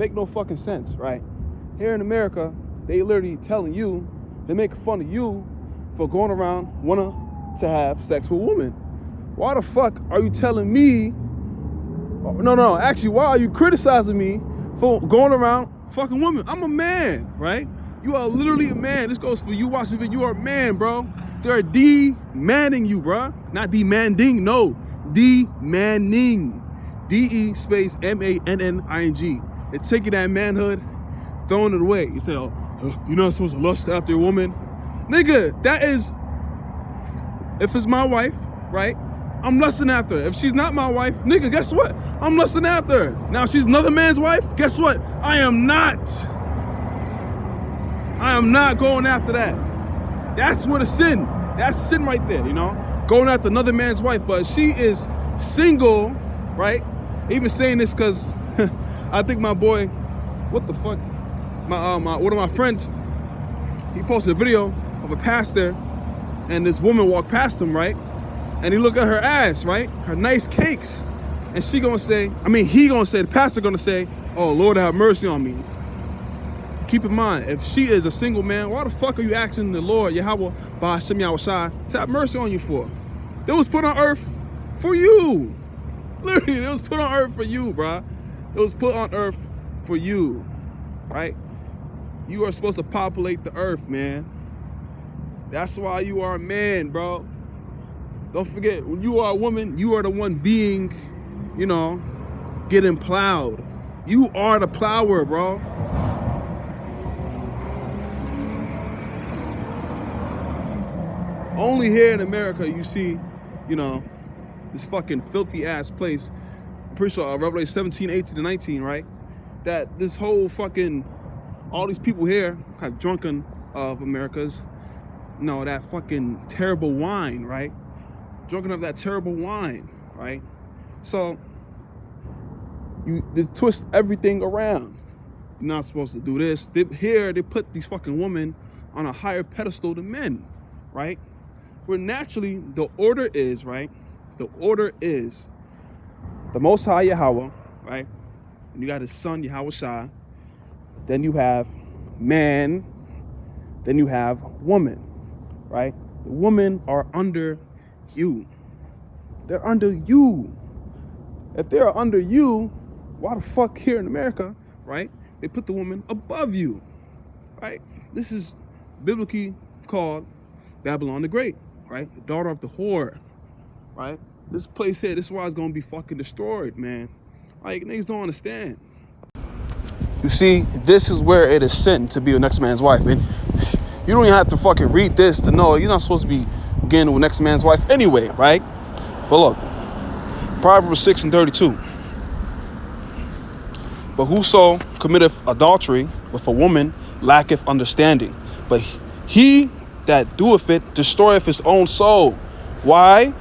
make no fucking sense, right? Here in America, they literally telling you, they make fun of you for going around wanting to have sex with women. Why the fuck are you telling me? No, actually, why are you criticizing me for going around fucking women? I'm a man, right? You are literally a man. This goes for you watching the video. You are a man, bro. They're demanding you, bro. Not demanding, no. Demanding. D-E space M-A-N-N-I-N-G. They're taking that manhood, throwing it away. You say, oh, you're not supposed to lust after a woman. Nigga, that is, if it's my wife, right? I'm lusting after her. If she's not my wife, nigga, guess what? I'm lusting after her. Now, if she's another man's wife, guess what? I am not going after that. That's where the sin. That's sin right there, you know? Going after another man's wife. But she is single, right? Even saying this because I think my boy, what the fuck? One of my friends, he posted a video of a pastor and this woman walked past him, right? And he looked at her ass, right? Her nice cakes. And he gonna say, the pastor gonna say, oh, Lord have mercy on me. Keep in mind, if she is a single man, why the fuck are you asking the Lord, Yahweh, Ba'ashem Yahushai, to have mercy on you for? It was put on earth for you. Literally, it was put on earth for you, bruh. It was put on earth for you, right? You are supposed to populate the earth, man. That's why you are a man, bro. Don't forget, when you are a woman, you are the one being, you know, getting plowed. You are the plower, bro. Only here in America you see, you know, this fucking filthy ass place. I'm pretty sure Revelation 17, 18 to 19, right? That this whole fucking, all these people here have drunken of America's, you know, that fucking terrible wine, right? Drunken of that terrible wine, right? So they twist everything around. You're not supposed to do this. Here they put these fucking women on a higher pedestal than men, right? Where naturally the order is, right? The order is the Most High Yahweh, right? And you got his son Yahweh Shai. Then you have man. Then you have woman, right? The women are under you. They're under you. If they're under you, why the fuck here in America, right? They put the woman above you, right? This is biblically called Babylon the Great, right? The daughter of the whore, right? This place here, this is why it's gonna be fucking destroyed, man. Like, niggas don't understand. You see, this is where it is sin to be a next man's wife. And you don't even have to fucking read this to know you're not supposed to be getting with next man's wife anyway, right? But look, Proverbs 6 and 32. But whoso committeth adultery with a woman lacketh understanding. But he that doeth it destroyeth his own soul. Why?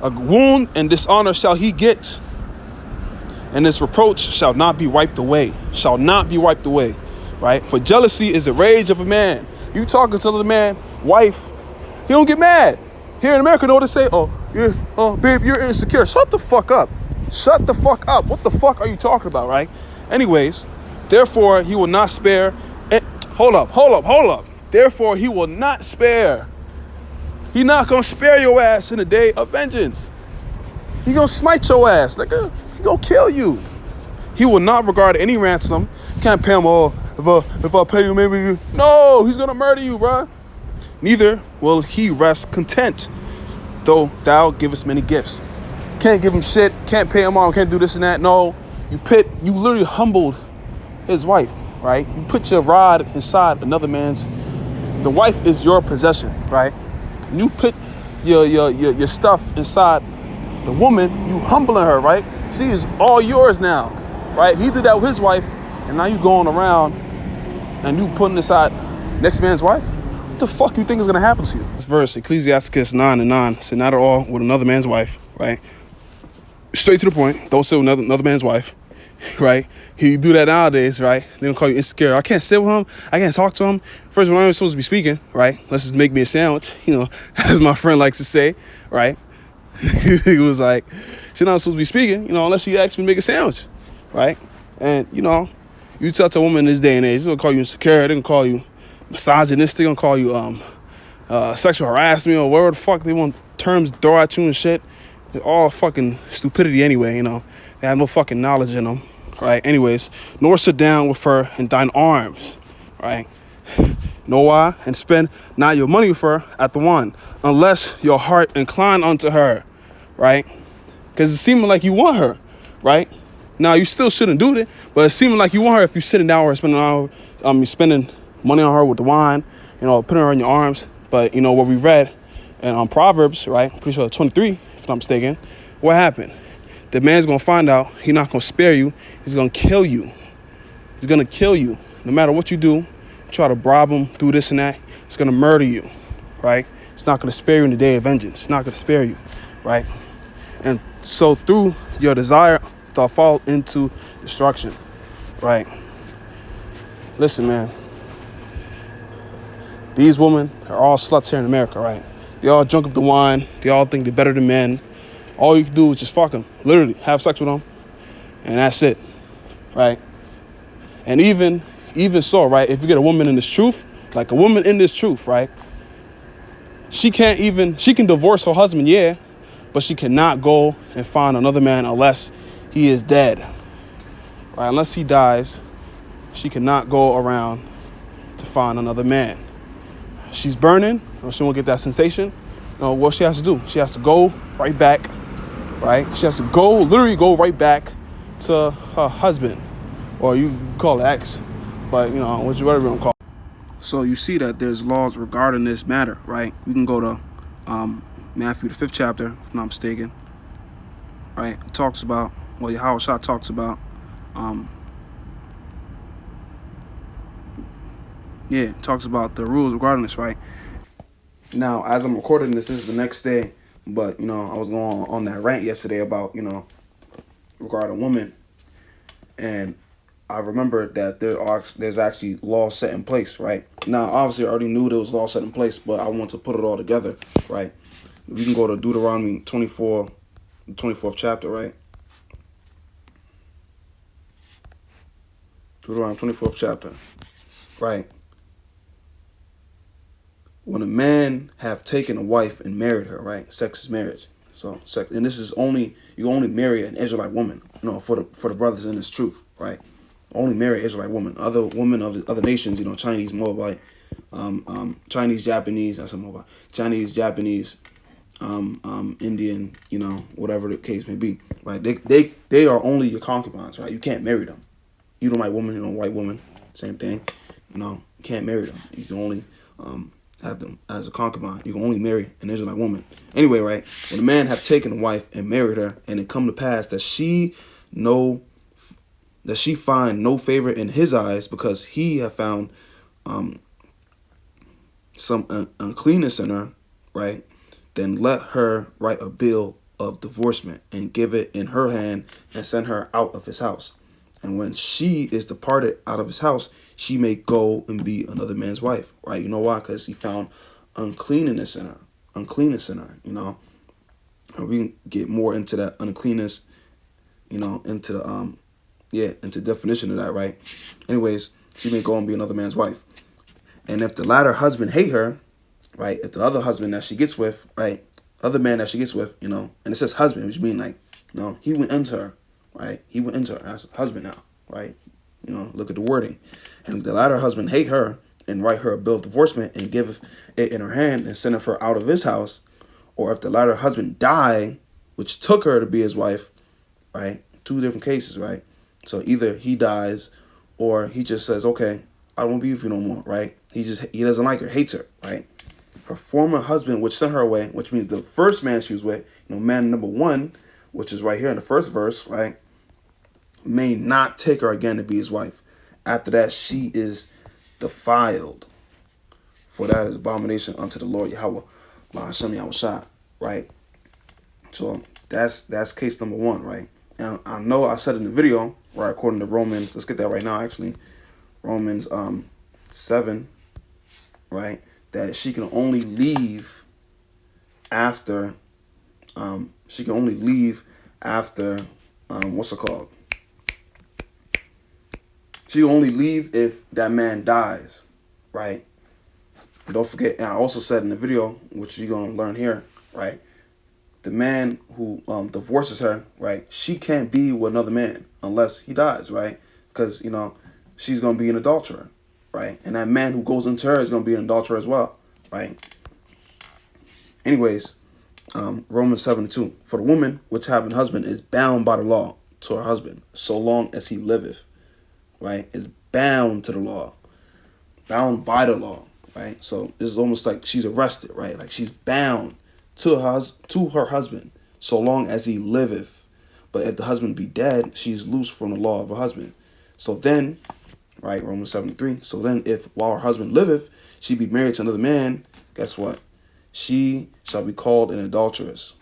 A wound and dishonor shall he get, and his reproach shall not be wiped away. Shall not be wiped away, right? For jealousy is the rage of a man. You talking to the man, wife, he don't get mad. Here in America, know what to say? Oh, yeah, oh, babe, you're insecure. Shut the fuck up. Shut the fuck up. What the fuck are you talking about, right? Anyways, therefore he will not spare. Hold up. Therefore he will not spare. He not gonna spare your ass in the day of vengeance. He gonna smite your ass, nigga. He gonna kill you. He will not regard any ransom. Can't pay him all. If I pay you, maybe you. No, he's gonna murder you, bruh. Neither will he rest content, though thou givest many gifts. Can't give him shit. Can't pay him all. Can't do this and that. No, you literally humbled his wife, right? You put your rod inside another man's. The wife is your possession, right? You put your stuff inside the woman, you humbling her, right? She is all yours now, right? He did that with his wife, and now you going around and you putting inside next man's wife? What the fuck you think is gonna happen to you? This verse, Ecclesiasticus 9 and 9, say not at all with another man's wife, right? Straight to the point. Don't sit with another man's wife, right? You do that nowadays, right? They don't call you insecure. I can't sit with him. I can't talk to him. First of all, I'm not supposed to be speaking, right? Let's just make me a sandwich, you know, as my friend likes to say, right? He was like, she's not supposed to be speaking, you know, unless she asks me to make a sandwich, right? And, you know, You touch a woman in this day and age, they're gonna call you insecure. They're gonna call you misogynist. They're gonna call you sexual harassment or whatever the fuck they want terms to throw at you and shit. They're all fucking stupidity anyway. You know, they have no fucking knowledge in them. Right. Anyways, nor sit down with her in thine arms. Right. Know why? And spend not your money with her at the one, unless your heart incline unto her, right? Because it's seeming like you want her, right? Now you still shouldn't do it, but it's seeming like you want her if you're sitting down or spending money on her with the wine, you know, putting her in your arms. But you know what we read, and on Proverbs, right? Pretty sure 23, if I'm not mistaken. What happened? The man's gonna find out. He's not gonna spare you. He's gonna kill you. He's gonna kill you, no matter what you do. Try to bribe him, do this and that, it's gonna murder you, right? It's not gonna spare you in the day of vengeance. It's not gonna spare you, right? And so through your desire, they'll fall into destruction, right? Listen, man. These women are all sluts here in America, right? They all drunk up the wine. They all think they're better than men. All you can do is just fuck them, literally have sex with them, and that's it, right? And even so, right, if you get a woman in this truth, like a woman in this truth, right, she can divorce her husband, yeah, but she cannot go and find another man unless he is dead, right? Unless he dies, she cannot go around to find another man. She's burning, or she won't get that sensation. You know, what she has to do, she has to go right back, right? She has to literally go right back to her husband, or you call it ex. But, you know, whatever you want to call it. So you see that there's laws regarding this matter, right? We can go to Matthew, the 5th chapter, if I'm not mistaken. Right? It talks about, well, Yahweh Shah talks about, it talks about the rules regarding this, right? Now, as I'm recording this is the next day. But, you know, I was going on that rant yesterday about, you know, regarding women. And I remember that there's actually laws set in place, right? Now, obviously, I already knew there was laws set in place, but I want to put it all together, right? We can go to Deuteronomy 24, the 24th chapter, right? Deuteronomy 24th chapter, right? When a man have taken a wife and married her, right? Sex is marriage. So sex, and this is you only marry an Israelite woman, you know, for the brothers in this truth, right? Only marry an Israelite woman. Other women of other nations, you know, Chinese, Moabite, Chinese, Japanese, I said Moabite, Chinese, Japanese, Indian, you know, whatever the case may be, right? They are only your concubines, right? You can't marry them. You don't like woman, you don't white woman, same thing. You know, you can't marry them. You can only have them as a concubine. You can only marry an Israelite woman. Anyway, right? When a man have taken a wife and married her, and it come to pass that she find no favor in his eyes, because he have found some uncleanness in her, right? Then let her write a bill of divorcement and give it in her hand and send her out of his house. And when she is departed out of his house, she may go and be another man's wife, right? You know why? Because he found uncleanness in her, you know. And we can get more into that uncleanness, you know, into the into definition of that, right? Anyways, she may go and be another man's wife. And if the latter husband hate her, right? If the other husband that she gets with, right? Other man that she gets with, you know, and it says husband, which means like, you know, he went into her, right? He went into her. That's husband now, right? You know, look at the wording. And if the latter husband hate her and write her a bill of divorcement and give it in her hand and send her out of his house, or if the latter husband die, which took her to be his wife, right? Two different cases, right? So either he dies or he just says, okay, I don't want to be with you no more, right? He doesn't like her, hates her, right? Her former husband, which sent her away, which means the first man she was with, you know, man number one, which is right here in the first verse, right, may not take her again to be his wife. After that, she is defiled. For that is abomination unto the Lord Yahweh, Hashem Yahushua, right? So that's case number one, right? And I know I said in the video, right, according to Romans, let's get that right now, actually. Romans 7, right, that she can only leave after, what's it called? She only leave if that man dies, right? And don't forget, and I also said in the video, which you're gonna learn here, right? The man who divorces her, right? She can't be with another man unless he dies, right? Because she's gonna be an adulterer, right? And that man who goes into her is gonna be an adulterer as well, right? Anyways, Romans 7:2. For the woman which have an husband is bound by the law to her husband, so long as he liveth, right? Is bound to the law, bound by the law, right? So it's almost like she's arrested, right? Like she's bound to her husband, so long as he liveth. But if the husband be dead, she's loose from the law of her husband. So then, right, Romans 7:3. So then, if while her husband liveth, she be married to another man, guess what? She shall be called an adulteress.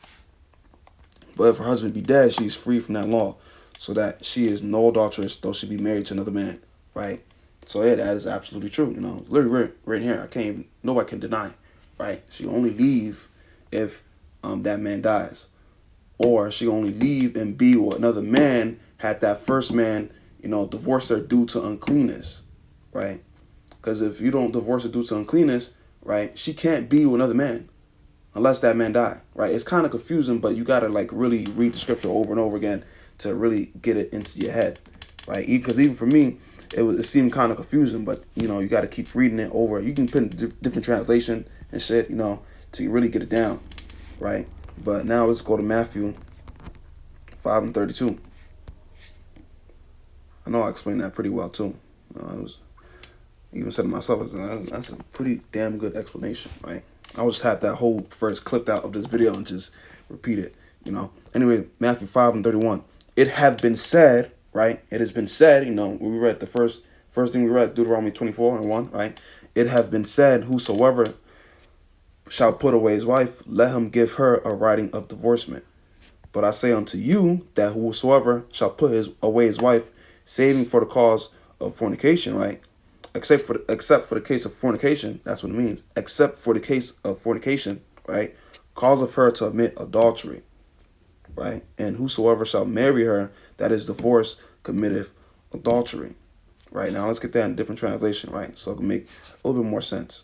But if her husband be dead, she is free from that law, so that she is no adulteress, though she be married to another man, right? So yeah, that is absolutely true. Literally right here, nobody can deny, right? She only leave if that man dies, or she only leave and be with another man had that first man, divorced her due to uncleanness, right? Because if you don't divorce her due to uncleanness, right, she can't be with another man unless that man die, right? It's kind of confusing, but you gotta really read the scripture over and over again to really get it into your head, right? Because even for me, it seemed kind of confusing, but you got to keep reading it over. You can put in different translation and shit, to really get it down, right? But now let's go to Matthew 5:32. I know I explained that pretty well too. I was even said to myself, that's a pretty damn good explanation, right? I'll just have that whole verse clipped out of this video and just repeat it, Anyway, Matthew 5:31. It have been said, right? It has been said, we read the first thing we read, Deuteronomy 24:1, right? It have been said, whosoever shall put away his wife, let him give her a writing of divorcement. But I say unto you that whosoever shall put away his wife, saving for the cause of fornication, right? Except for the case of fornication, that's what it means. Except for the case of fornication, right? Cause of her to commit adultery, right? And whosoever shall marry her that is divorced committeth adultery, right? Now let's get that in a different translation, right? So it can make a little bit more sense,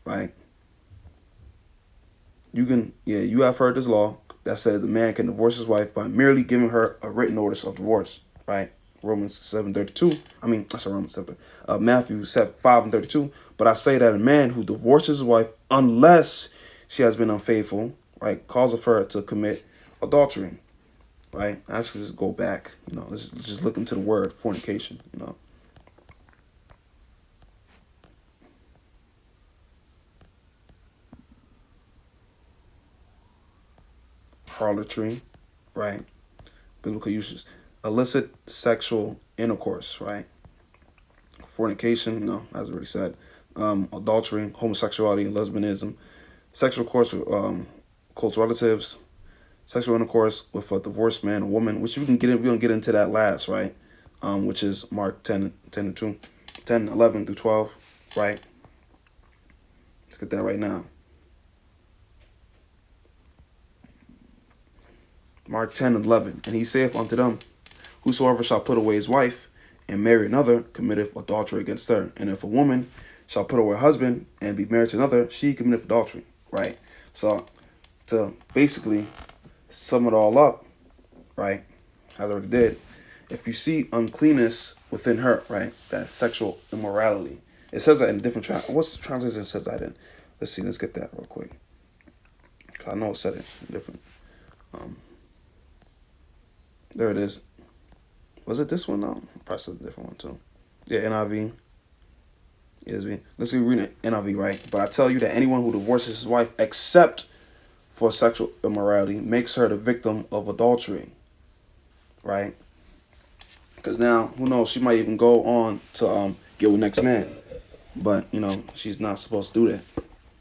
right? You have heard this law that says the man can divorce his wife by merely giving her a written notice of divorce, right? Romans 7:32. Romans 7. Matthew 5:32. But I say that a man who divorces his wife, unless she has been unfaithful, right, causes her to commit adultery, right? Actually, let's go back. Let's just look into the word fornication. Harlotry, right? Biblical uses. Illicit sexual intercourse, right? Fornication, as I already said. Adultery, homosexuality, lesbianism, sexual intercourse with close relatives, sexual intercourse with a divorced man or woman, which we're gonna get into that last, right? Which is Mark 10:11 through 12, right? Let's get that right now. Mark 10:11. And he saith unto them, whosoever shall put away his wife and marry another committeth adultery against her. And if a woman shall put away her husband and be married to another, she committeth adultery, right? So to basically sum it all up, right, as I already did, if you see uncleanness within her, right, that sexual immorality, it says that in a different what's the translation that says that in? Let's get that real quick. I know it said it different. There it is. Was it this one? No, probably a different one too. Yeah, NIV. ESV. Let's read it NIV, right? But I tell you that anyone who divorces his wife except for sexual immorality makes her the victim of adultery, right? Because now, who knows? She might even go on to get with the next man, but she's not supposed to do that.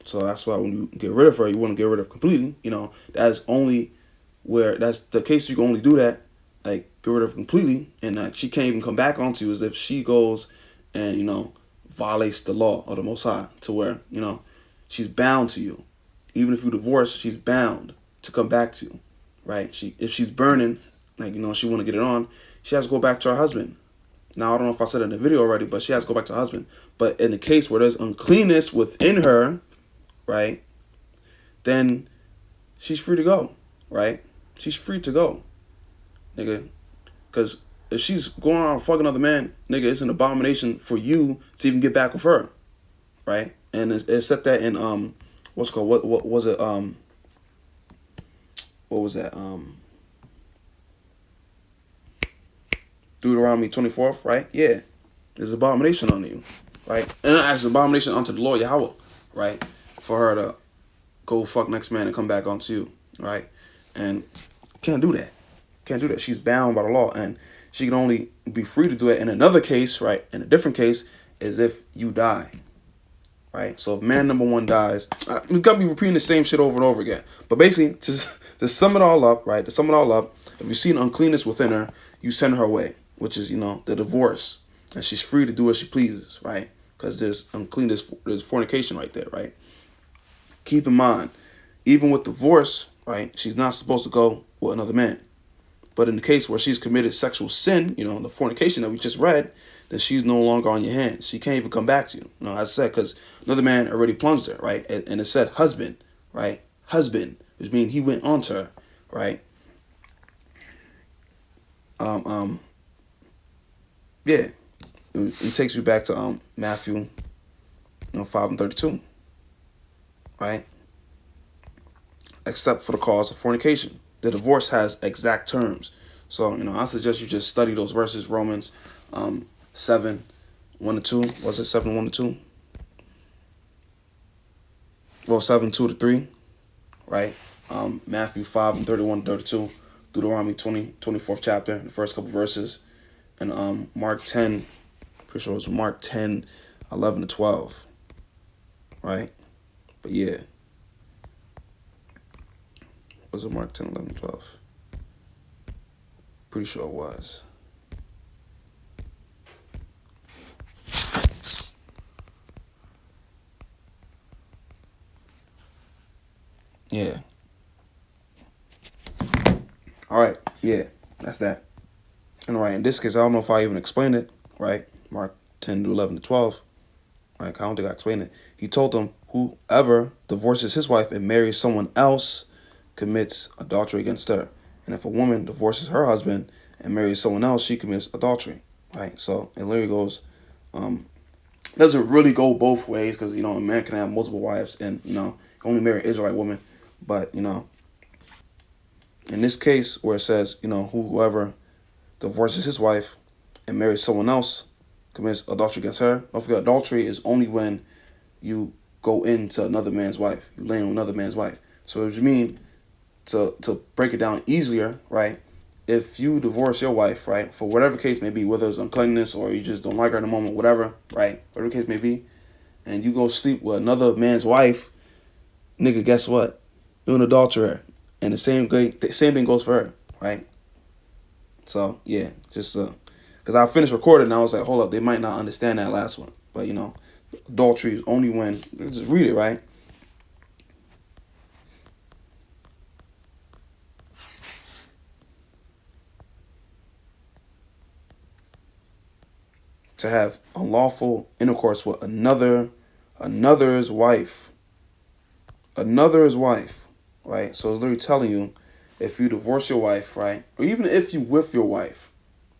So that's why when you get rid of her, you want to get rid of her completely. That's the case. You can only do that. Like, get rid of her completely, and she can't even come back onto you, as if she goes and violates the law of the Most High, to where she's bound to you. Even if you divorce, she's bound to come back to you, right? If she's burning, she want to get it on, she has to go back to her husband, Now, I don't know if I said it in the video already, but she has to go back to her husband. But in the case where there's uncleanness within her, right, then she's free to go, right? She's free to go, nigga. Because if she's going around fucking another man, nigga, it's an abomination for you to even get back with her, right? And it's set that in, what's it called? What was it? What was that? Deuteronomy 24th, right? Yeah. There's an abomination on you, right? And it's an abomination unto the Lord Yahweh, right? For her to go fuck next man and come back onto you, right? And can't do that. Can't do that. She's bound by the law, and she can only be free to do it in another case, right? In a different case is if you die, right? So if man number one dies, we gotta be repeating the same shit over and over again. But basically, just to sum it all up, right? To sum it all up, if you see an uncleanness within her, you send her away, which is, the divorce. And she's free to do as she pleases, right? Because there's uncleanness, there's fornication right there, right? Keep in mind, even with divorce, right, she's not supposed to go with another man. But in the case where she's committed sexual sin, the fornication that we just read, then she's no longer on your hands. She can't even come back to you. As I said, because another man already plunged her, right? And it said husband, right? Husband, which means he went onto her, right? Yeah. It takes you back to Matthew 5:32, right? Except for the cause of fornication. The divorce has exact terms. So, I suggest you just study those verses. Romans 7, 1-2. Was it 7, 1-2? Well, 7, 2-3, right? Matthew 5, 31-32. Deuteronomy 24th chapter, the first couple verses. And Mark 10, pretty sure it was Mark 10, 11-12, right? But yeah. Was it Mark 10, 11, 12? Pretty sure it was. Yeah. All right. Yeah, that's that. And right, in this case, I don't know if I even explained it, right? Mark 10 to 11 to 12. Right? I don't think I explained it. He told them, whoever divorces his wife and marries someone else commits adultery against her. And if a woman divorces her husband and marries someone else, she commits adultery, right? So it literally goes, doesn't really go both ways, because, a man can have multiple wives and, only marry an Israelite woman. But, in this case where it says, whoever divorces his wife and marries someone else commits adultery against her. Don't forget, adultery is only when you go into another man's wife. You lay on another man's wife. So what you mean, to break it down easier, right? If you divorce your wife, right, for whatever case may be, whether it's uncleanness or you just don't like her in the moment, whatever, right, whatever the case may be, and you go sleep with another man's wife, nigga, guess what? You're an adulterer. And the same thing goes for her, right? So, yeah, just because I finished recording and I was like, hold up, they might not understand that last one. But, adultery is only when, just read it, right? To have unlawful intercourse with another's wife, right? So it's literally telling you, if you divorce your wife, right, or even if you with your wife,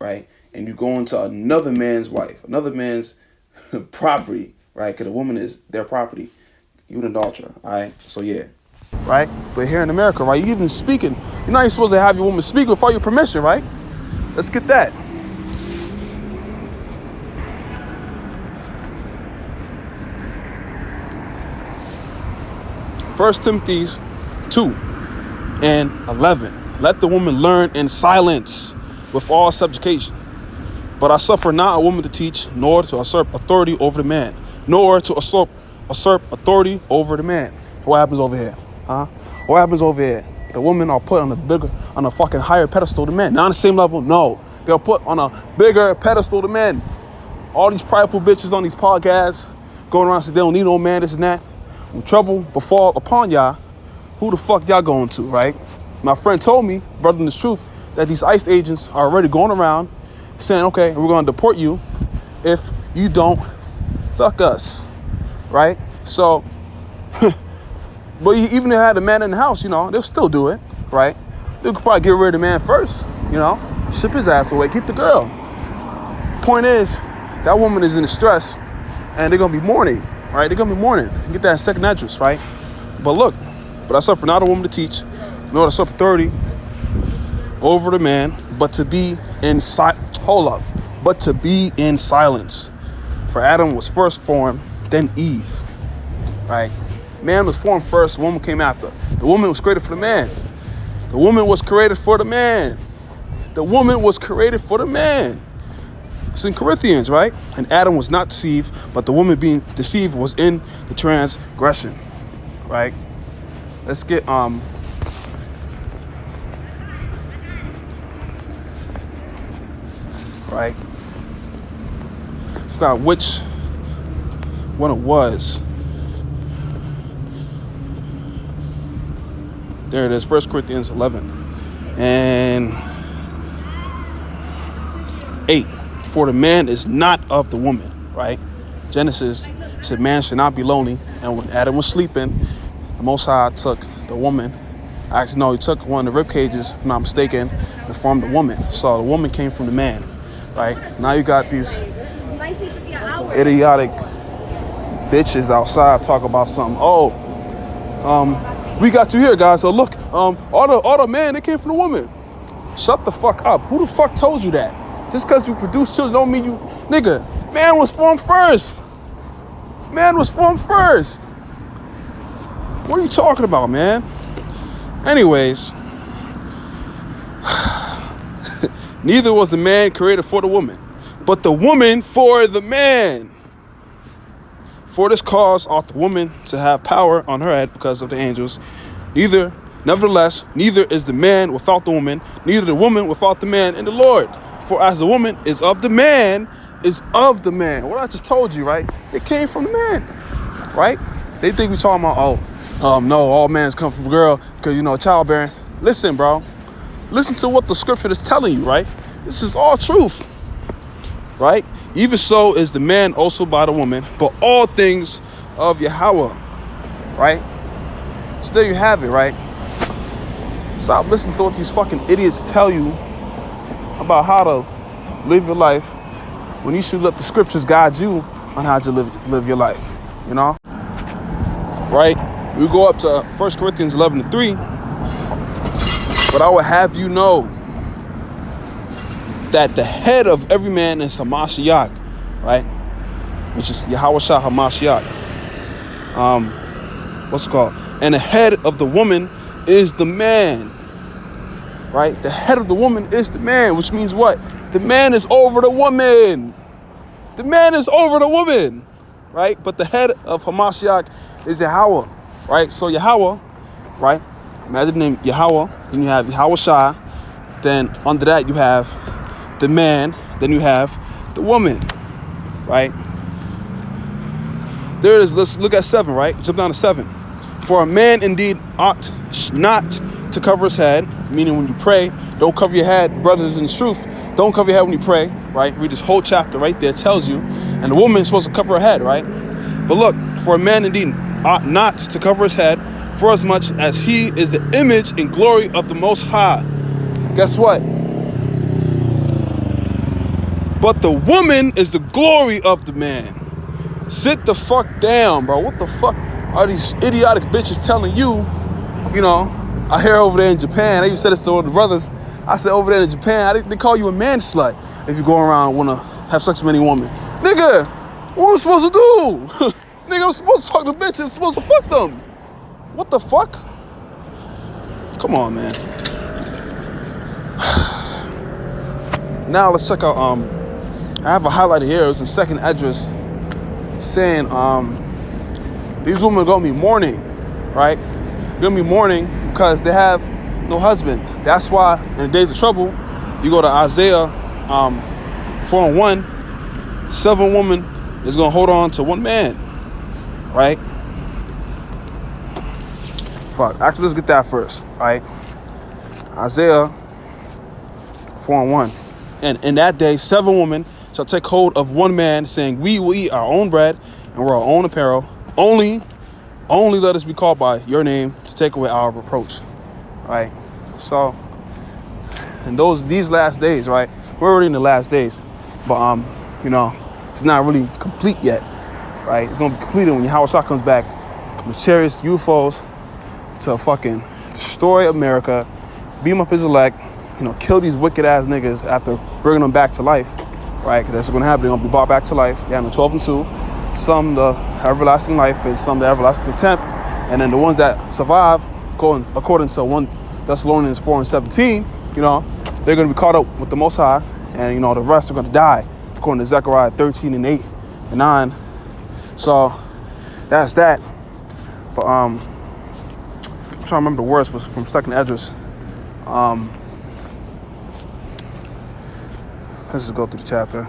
right, and you go into another man's wife, another man's property, right, because a woman is their property, you an adulterer, all right? So yeah, right? But here in America, right, you even speaking, you're not even supposed to have your woman speak without your permission, right? Let's get that. First Timothy 2:11. Let the woman learn in silence with all subjugation. But I suffer not a woman to teach, nor to usurp authority over the man, nor to usurp authority over the man. What happens over here? Huh? What happens over here? The women are put on a fucking higher pedestal than men. Not on the same level, no. They're put on a bigger pedestal than men. All these prideful bitches on these podcasts going around saying they don't need no man, this and that. When trouble befall upon y'all, who the fuck y'all going to, right? My friend told me, brother in the truth, that these ICE agents are already going around saying, okay, we're going to deport you if you don't fuck us, right? So, but even if they had a man in the house, you know, they'll still do it, right? They could probably get rid of the man first, you know, ship his ass away, keep the girl. Point is, that woman is in distress, and they're going to be mourning, right? They're going to be mourning. Get that second address, right? But look, but I suffer not a woman to teach, nor to suffer authority over the man, but to be in but to be in silence. For Adam was first formed, then Eve, right? Man was formed first, woman came after. The woman was created for the man. The woman was created for the man. The woman was created for the man. It's in Corinthians, right? And Adam was not deceived, but the woman being deceived was in the transgression, right? Let's get right. I forgot which one it was. There it is, 1 Corinthians 11 and 8. For the man is not of the woman, right? Genesis said man should not be lonely. And when Adam was sleeping, the Most High took the woman. Actually, no, he took one of the rib cages, if I'm not mistaken, and formed a woman. So the woman came from the man, right? Now you got these idiotic bitches outside talk about something. Oh, we got you here, guys. So look, all the men, they came from the woman. Shut the fuck up. Who the fuck told you that? Just because you produce children don't mean you, nigga. Man was formed first. Man was formed first. What are you talking about, man? Anyways, neither was the man created for the woman, but the woman for the man. For this cause ought the woman to have power on her head because of the angels. Nevertheless, neither is the man without the woman, neither the woman without the man in the Lord. For as the woman is of the man, is of the man. What I just told you, right? It came from the man, right? They think we talking about, no, all mans come from a girl because, you know, childbearing. Listen, bro. Listen to what the scripture is telling you, right? This is all truth, right? Even so is the man also by the woman, but all things of Yahweh, right? So there you have it, right? Stop listening to what these fucking idiots tell you about how to live your life when you should let the scriptures guide you on how to live your life, you know? Right? We go up to 1 Corinthians 11:3. But I would have you know that the head of every man is Hamashiach, right? Which is Yahweh Shah Hamashiach. What's it called? And the head of the woman is the man, right? The head of the woman is the man, which means what? The man is over the woman. The man is over the woman, right? But the head of Hamashiach is Yahweh, right? So Yahweh, right? Imagine the name Yahweh, then you have Yahweh Shah, then under that you have the man, then you have the woman, right? There it is. Let's look at 7, right? Jump down to 7. For a man indeed ought not to cover his head, meaning when you pray, don't cover your head, brothers in the truth. Don't cover your head when you pray, right? Read this whole chapter right there. It tells you. And the woman is supposed to cover her head, right? But look, for a man indeed ought not to cover his head, for as much as he is the image and glory of the Most High. Guess what? But the woman is the glory of the man. Sit the fuck down, bro. What the fuck are these idiotic bitches telling you? You know, I hear over there in Japan, they even said this to all the brothers. I said over there in Japan, they call you a man slut if you go around want to have sex with any woman. Nigga, what am I supposed to do? Nigga, I'm supposed to talk to bitches, I'm supposed to fuck them. What the fuck? Come on, man. Now let's check out, I have a highlighter here. It was in second address saying, these women are going to be mourning, right? They're going to be mourning because they have no husband. That's why in the days of trouble, you go to Isaiah 4:1, 7 women is going to hold on to one man, right? Fuck. Actually, let's get that first, right? Isaiah 4:1. And in that day, 7 women shall take hold of one man, saying, we will eat our own bread and wear our own apparel. Only let us be called by your name to take away our reproach. Right? So, and these last days, right? We're already in the last days. But, you know, it's not really complete yet. Right? It's going to be completed when Yahushua comes back with chariots, UFOs to fucking destroy America, beam up his elect, you know, kill these wicked ass niggas after bringing them back to life, right? Because that's what's gonna happen. They're gonna be brought back to life. Yeah, in 12 and 2. Some the everlasting life, and some the everlasting contempt. And then the ones that survive, according to 1 Thessalonians 4 and 17, you know, they're gonna be caught up with the Most High, and you know, the rest are gonna die, according to Zechariah 13 and 8 and 9. So that's that. But I'm trying to remember the words from 2nd Esdras. Let's just go through the chapter.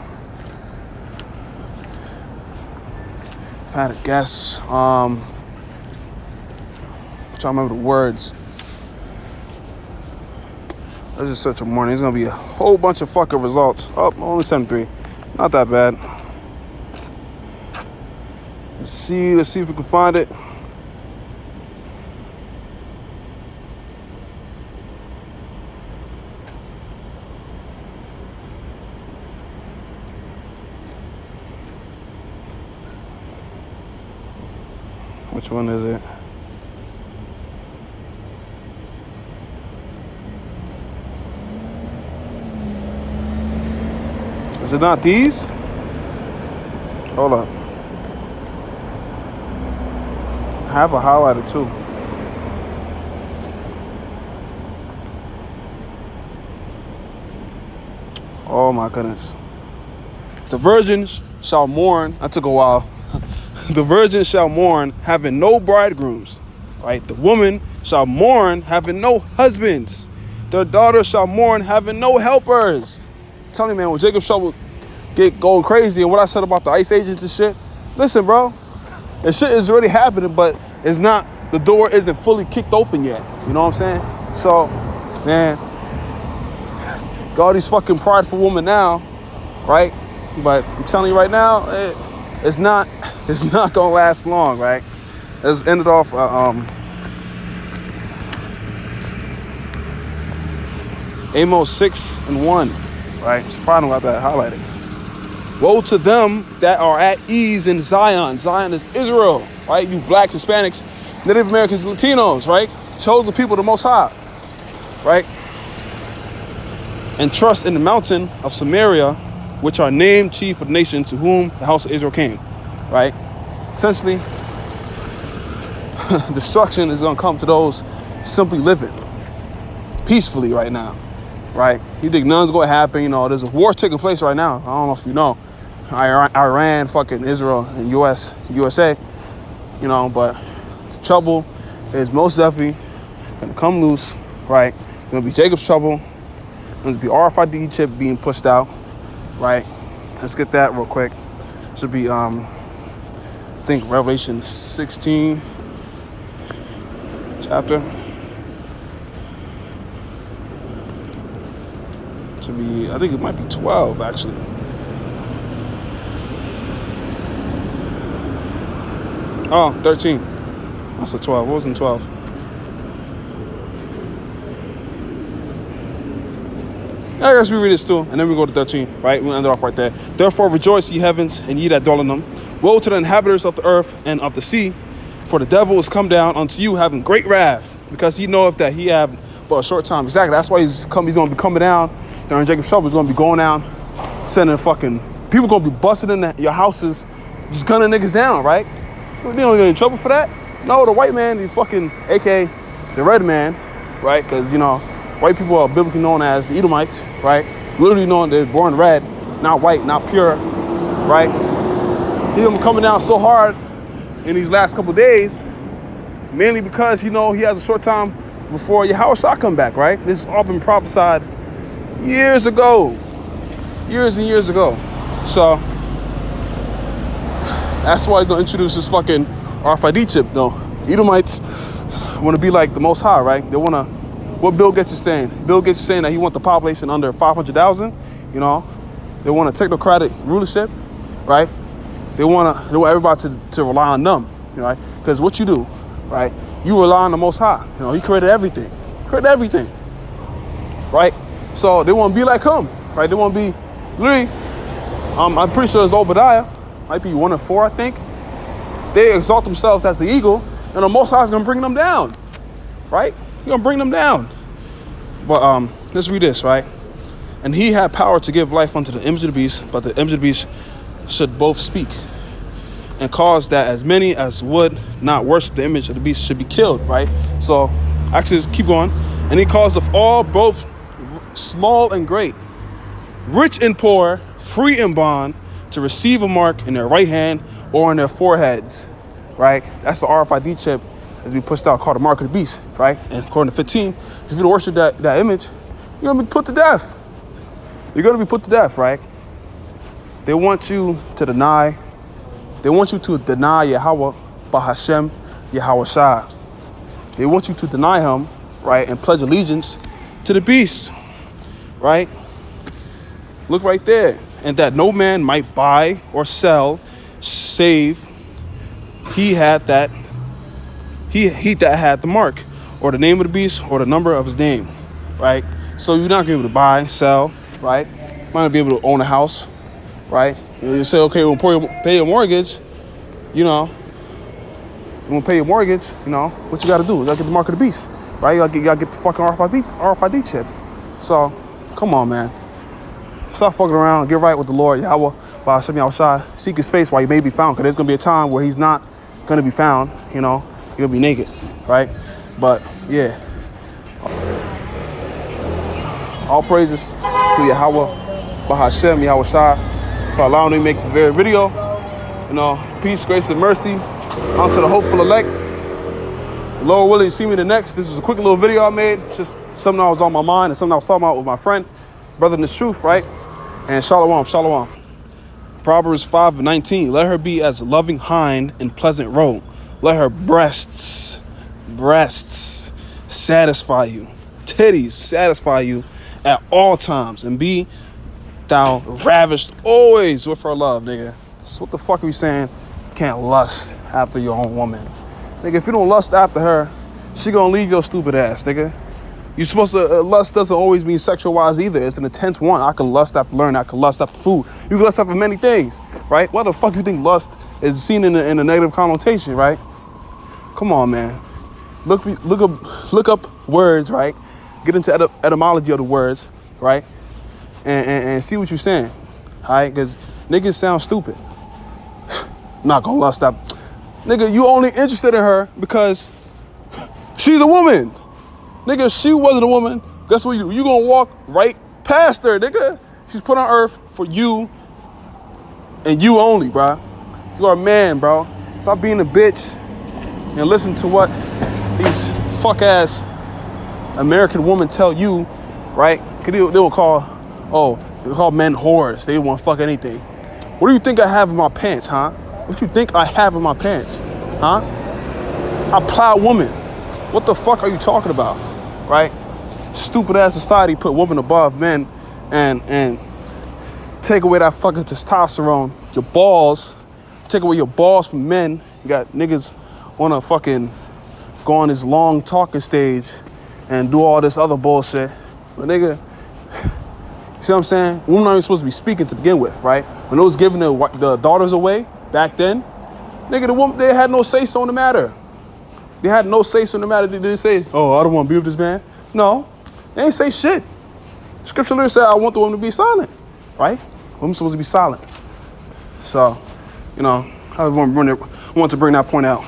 If I had to guess, I'm trying to remember the words. Let's just search a morning. There's gonna be a whole bunch of fucking results. Oh, only 73. Not that bad. Let's see if we can find it. Which one is it? Is it not these? Hold up. I have a highlighter too. Oh my goodness. The virgins shall mourn. That took a while. The virgins shall mourn, having no bridegrooms, right? The woman shall mourn, having no husbands. Their daughters shall mourn, having no helpers. I'm telling you, man, when Jacob's trouble get going crazy, and what I said about the ICE agents and shit, listen, bro, that shit is already happening, but it's not, the door isn't fully kicked open yet. You know what I'm saying? So, man, got all these fucking prideful women now, right? But I'm telling you right now, it's not gonna last long, right? Let's end it off. Amos 6 and 1, right? It's probably got that highlighted. Woe to them that are at ease in Zion. Zion is Israel, right? You blacks, Hispanics, Native Americans, Latinos, right? Chosen people of the Most High, right? And trust in the mountain of Samaria, which are named chief of the nation, to whom the house of Israel came, right? Essentially, destruction is going to come to those simply living peacefully right now, right? You think none's going to happen? You know, there's a war taking place right now. I don't know if you know. Iran, fucking Israel, and USA, you know, but trouble is most definitely going to come loose, right? It's going to be Jacob's trouble. It's going to be RFID chip being pushed out, right? Let's get that real quick. Should be, I think, Revelation 16 chapter. Should be, I think it might be 12, actually. Oh, 13. That's a 12. What was in 12? I guess we read this too, and then we go to 13, right? We'll end it off right there. Therefore rejoice, ye heavens, and ye that dwell in them. Woe to the inhabitants of the earth and of the sea, for the devil is come down unto you having great wrath, because he knoweth that he have but a short time. Exactly, that's why he's going to be coming down during Jacob's trouble. He's going to be going down, sending fucking, people going to be busting in your houses, just gunning niggas down, right? You don't get in trouble for that? No, the white man, the fucking, aka the red man, right? Because, you know, white people are biblically known as the Edomites, right? Literally known, they're born red, not white, not pure, right? He's gonna be coming down so hard in these last couple of days, mainly because, you know, he has a short time before Yahushua come back, right? This has all been prophesied years ago, years and years ago. So that's why he's gonna introduce this fucking RFID chip, though. Edomites want to be like the Most High, right? They want to. What Bill Gates is saying? Bill Gates is saying that he wants the population under 500,000. You know, they want a technocratic rulership, right? They want everybody to rely on them, you know, right? Because what you do, right? You rely on the Most High. You know, He created everything, right? So they want to be like Him, right? They want to be, literally, I'm pretty sure it's Obadiah, might be 1 and 4, I think. They exalt themselves as the eagle, and the Most High is going to bring them down, right? He's going to bring them down. But let's read this, right? And He had power to give life unto the image of the beast, but the image of the beast should both speak, and cause that as many as would not worship the image of the beast should be killed, right? So, actually, keep going. And He caused of all, both small and great, rich and poor, free and bond, to receive a mark in their right hand or on their foreheads, right? That's the RFID chip as we pushed out, called the mark of the beast, right? And according to 15, if you worship that image, you're gonna be put to death. You're gonna be put to death, right? They want you to deny Yahweh Bahashem Yahweh Shai. They want you to deny Him, right, and pledge allegiance to the beast, right? Look right there. And that no man might buy or sell, save he that had the mark, or the name of the beast, or the number of his name, right? So you're not gonna be able to buy, sell, right? You might not be able to own a house, right? You say, okay, we'll pay your mortgage, you know. You want to pay your mortgage, you know, what you got to do? You got to get the mark of the beast, right? You got to get the fucking RFID chip. So, come on, man. Stop fucking around. Get right with the Lord, Yahweh, Bahashem Yahweh Shai. Seek His face while you may be found, because there's going to be a time where He's not going to be found, you know. You're going to be naked, right? But, yeah. All praises to Yahweh, Bahashem Yahweh Shai, for allowing me to make this very video. You know, peace, grace, and mercy unto the hopeful elect. Lord willing, you see me the next. This is a quick little video I made. Just something that was on my mind and something I was talking about with my friend, brother in this truth, right? And shalom. Proverbs 5:19. Let her be as loving hind and pleasant roe. Let her breasts satisfy you. Titties satisfy you at all times, and be thou ravished always with her love, nigga. So what the fuck are we saying? You can't lust after your own woman. Nigga, if you don't lust after her, she gonna leave your stupid ass, nigga. You're supposed to, lust doesn't always mean sexual wise either. It's an intense one. I can lust after learning. I can lust after food. You can lust after many things, right? Why the fuck you think lust is seen in a negative connotation, right? Come on, man. Look up words, right? Get into etymology of the words, right? And see what you're saying, all right? Because niggas sound stupid. Not gonna lust after. Nigga, you only interested in her because she's a woman. Nigga, if she wasn't a woman, guess what you do? You gonna walk right past her, nigga. She's put on earth for you and you only, bro. You are a man, bro. Stop being a bitch and listen to what these fuck-ass American women tell you, right? Cause they will call men whores. They won't fuck anything. What do you think I have in my pants, huh? What you think I have in my pants, huh? I plow women. What the fuck are you talking about, right? Stupid ass society put women above men and take away that fucking testosterone. Your balls, take away your balls from men. You got niggas wanna fucking go on this long talking stage and do all this other bullshit. But nigga, you see what I'm saying? Women aren't even supposed to be speaking to begin with, right? When they was giving the daughters away back then, nigga, the woman, they had no say-so in the matter. They had no say-so in the matter. They didn't say, oh, I don't want to be with this man. No, they ain't say shit. Scripture literally said, I want the woman to be silent, right? Women's supposed to be silent. So, you know, I want to bring that point out.